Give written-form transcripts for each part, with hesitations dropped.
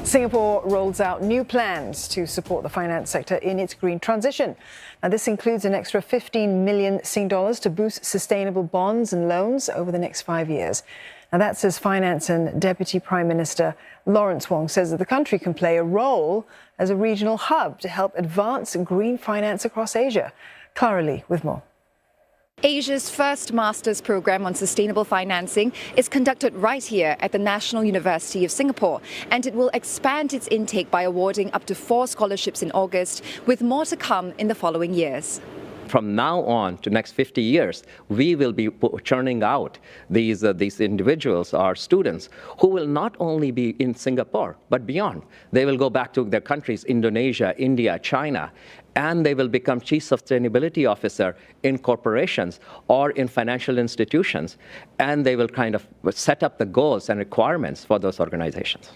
Singapore rolls out new plans to support the finance sector in its green transition. Now, this includes an extra 15 million Sing dollars to boost sustainable bonds and loans over the next 5 years. Now, that's as Finance and Deputy Prime Minister Lawrence Wong says that the country can play a role as a regional hub to help advance green finance across Asia. Clara Lee with more. Asia's first master's program on sustainable financing is conducted right here at the National University of Singapore, and it will expand its intake by awarding up to 4 scholarships in August, with more to come in the following years. From now on to next 50 years, we will be churning out these individuals, our students, who will not only be in Singapore, but beyond. They will go back to their countries, Indonesia, India, China, and they will become chief sustainability officer in corporations or in financial institutions, and they will kind of set up the goals and requirements for those organizations.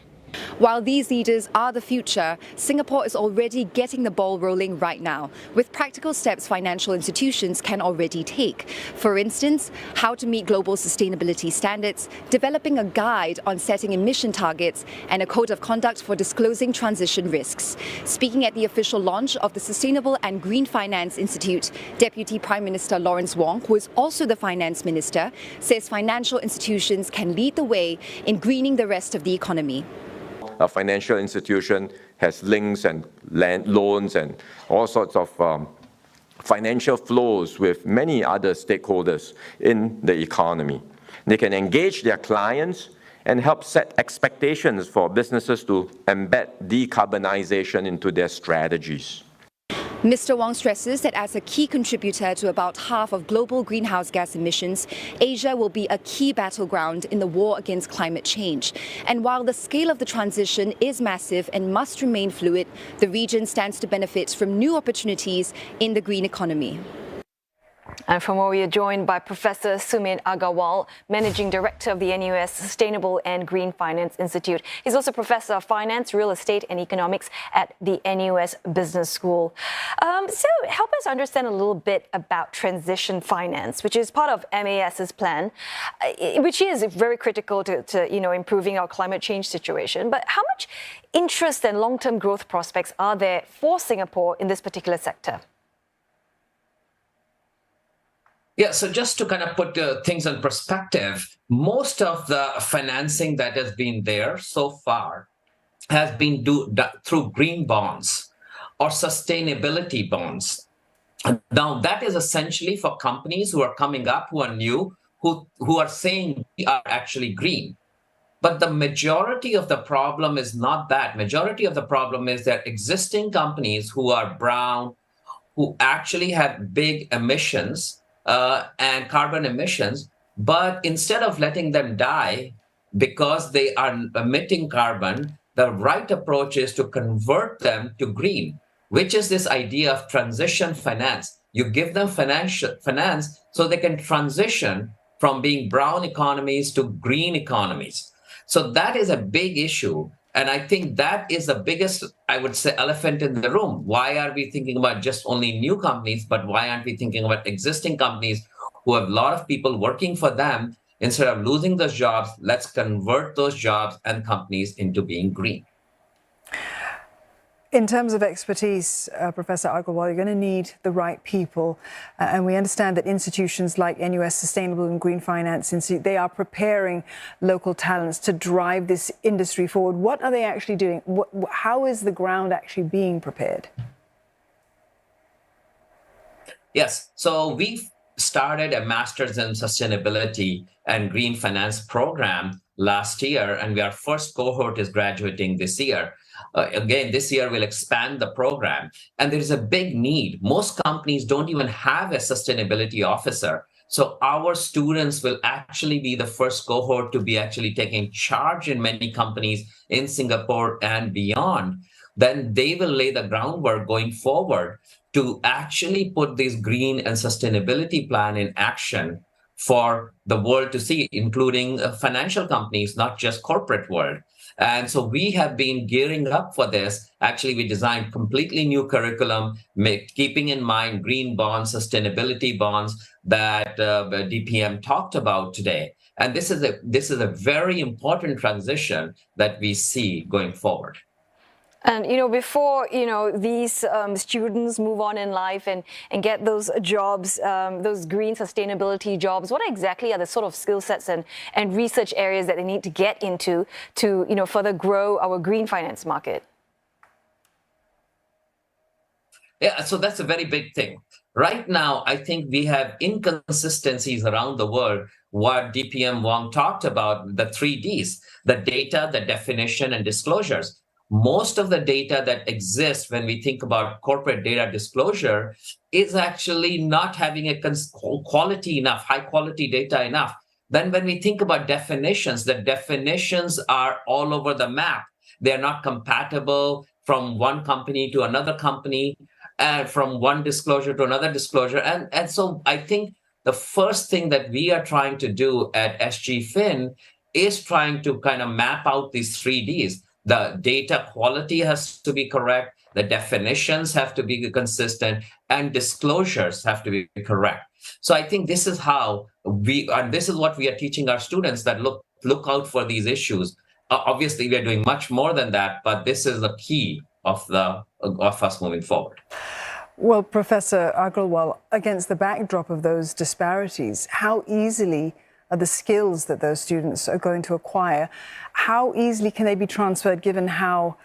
While these leaders are the future, Singapore is already getting the ball rolling right now, with practical steps financial institutions can already take. For instance, how to meet global sustainability standards, developing a guide on setting emission targets, and a code of conduct for disclosing transition risks. Speaking at the official launch of the Sustainable and Green Finance Institute, Deputy Prime Minister Lawrence Wong, who is also the Finance Minister, says financial institutions can lead the way in greening the rest of the economy. A financial institution has links and loans and all sorts of financial flows with many other stakeholders in the economy. They can engage their clients and help set expectations for businesses to embed decarbonization into their strategies. Mr. Wong stresses that as a key contributor to about half of global greenhouse gas emissions, Asia will be a key battleground in the war against climate change. And while the scale of the transition is massive and must remain fluid, the region stands to benefit from new opportunities in the green economy. And for more, we are joined by Professor Sumit Agarwal, Managing Director of the NUS Sustainable and Green Finance Institute. He's also Professor of Finance, Real Estate and Economics at the NUS Business School. So help us understand a little bit about transition finance, which is part of MAS's plan, which is very critical to improving our climate change situation. But how much interest and long-term growth prospects are there for Singapore in this particular sector? Yeah, so just to kind of put things in perspective, most of the financing that has been there so far has been through green bonds or sustainability bonds. Now, that is essentially for companies who are coming up, who are new, who are saying we are actually green. But the majority of the problem is not that. Majority of the problem is that existing companies who are brown, who actually have big emissions, and carbon emissions, but instead of letting them die because they are emitting carbon, the right approach is to convert them to green, which is this idea of transition finance. You give them finance so they can transition from being brown economies to green economies. So that is a big issue. And I think that is the biggest, I would say, elephant in the room. Why are we thinking about just only new companies, but why aren't we thinking about existing companies who have a lot of people working for them? Instead of losing those jobs, let's convert those jobs and companies into being green. In terms of expertise, Professor Agarwal, you're going to need the right people. And we understand that institutions like NUS Sustainable and Green Finance Institute, they are preparing local talents to drive this industry forward. What are they actually doing? How is the ground actually being prepared? Yes, so we've started a Master's in Sustainability and Green Finance program last year, and our first cohort is graduating this year. Again, this year we'll expand the program, and there is a big need. Most companies don't even have a sustainability officer. So our students will actually be the first cohort to be actually taking charge in many companies in Singapore and beyond. Then they will lay the groundwork going forward to actually put this green and sustainability plan in action for the world to see, including financial companies, not just corporate world. And so we have been gearing up for this. Actually, we designed completely new curriculum, keeping in mind green bonds, sustainability bonds that DPM talked about today. And this is a very important transition that we see going forward. And, before, these students move on in life and get those jobs, those green sustainability jobs, what exactly are the sort of skill sets and research areas that they need to get into to, further grow our green finance market? Yeah, so that's a very big thing. Right now, I think we have inconsistencies around the world. What DPM Wong talked about, the 3Ds, the data, the definition, and disclosures. Most of the data that exists when we think about corporate data disclosure is actually not having a quality enough, high quality data enough. Then when we think about definitions, the definitions are all over the map. They're not compatible from one company to another company, and from one disclosure to another disclosure. And so I think the first thing that we are trying to do at SG Fin is trying to kind of map out these 3Ds. The data quality has to be correct, the definitions have to be consistent, and disclosures have to be correct. So I think this is how and this is what we are teaching our students, that look out for these issues. Obviously, we are doing much more than that, but this is the key of us moving forward. Well, Professor Agarwal, against the backdrop of those disparities, how easily are the skills that those students are going to acquire, how easily can they be transferred given how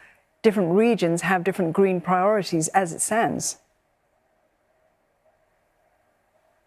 different regions have different green priorities as it stands?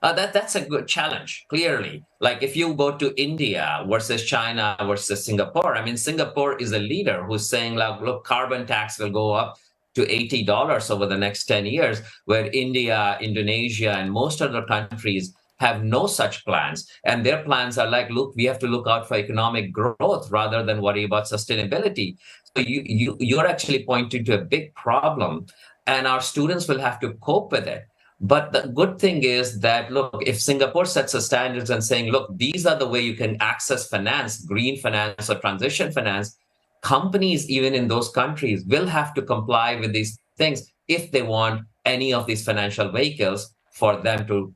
That's a good challenge, clearly. Like if you go to India versus China versus Singapore, I mean, Singapore is a leader who's saying, like, look, carbon tax will go up to $80 over the next 10 years, where India, Indonesia, and most other countries have no such plans. And their plans are like, look, we have to look out for economic growth rather than worry about sustainability. So you're actually pointing to a big problem, and our students will have to cope with it. But the good thing is that, look, if Singapore sets the standards and saying, look, these are the way you can access finance, green finance or transition finance, companies even in those countries will have to comply with these things if they want any of these financial vehicles for them to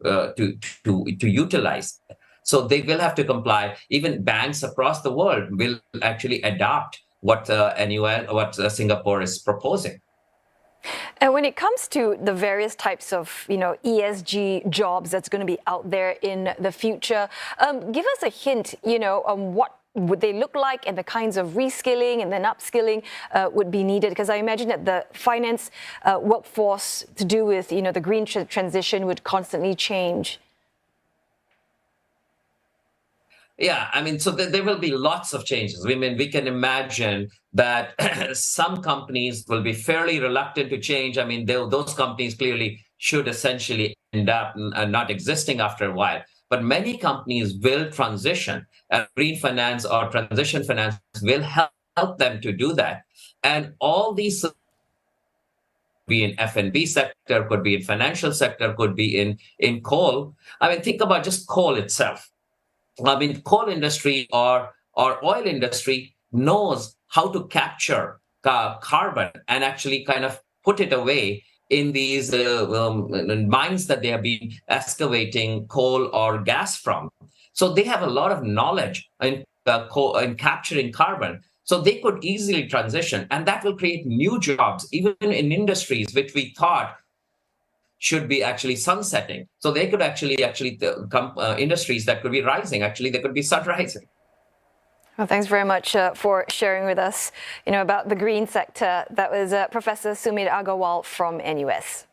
utilize. So they will have to comply. Even banks across the world will actually adopt what NUS, what Singapore is proposing. And when it comes to the various types of, ESG jobs that's going to be out there in the future, give us a hint, on what would they look like and the kinds of reskilling and then upskilling would be needed? Because I imagine that the finance workforce to do with, the green transition would constantly change. Yeah, I mean, so there will be lots of changes. I mean, we can imagine that some companies will be fairly reluctant to change. I mean, those companies clearly should essentially end up not existing after a while. But many companies will transition, and green finance or transition finance will help them to do that. And all these be in F&B sector, could be in financial sector, could be in coal. I mean, think about just coal itself. I mean, coal industry or oil industry knows how to capture carbon and actually kind of put it away in these mines that they have been excavating coal or gas from. So they have a lot of knowledge in capturing carbon. So they could easily transition, and that will create new jobs, even in industries which we thought should be actually sunsetting. So they could actually industries that could be rising, actually they could be sunrising. Well, thanks very much for sharing with us, about the green sector. That was Professor Sumit Agarwal from NUS.